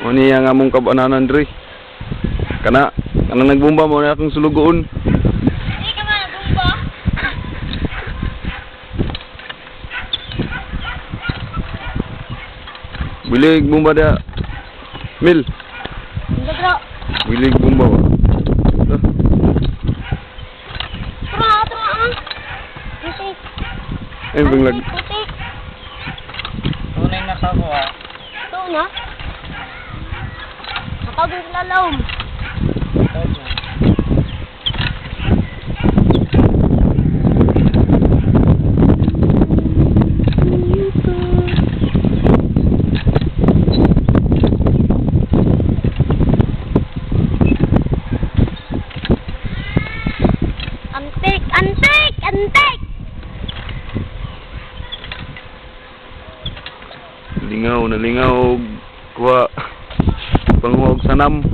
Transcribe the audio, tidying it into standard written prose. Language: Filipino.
Muni ang among kabananan diri. Kana nagbomba mo na akong sulugoon. Hindi ka man nagbomba. Bilig bomba dia. Mil. Hindi bro. Bilig bomba ba? Tara ah. Putik. Ay banglag. Putik. Tunay na sa ako ah. Ito na. Nakabing sila laom. Tawag na. Antik, antik, antik. Lingaw na lingaw. Kuha. Panguhog sanam.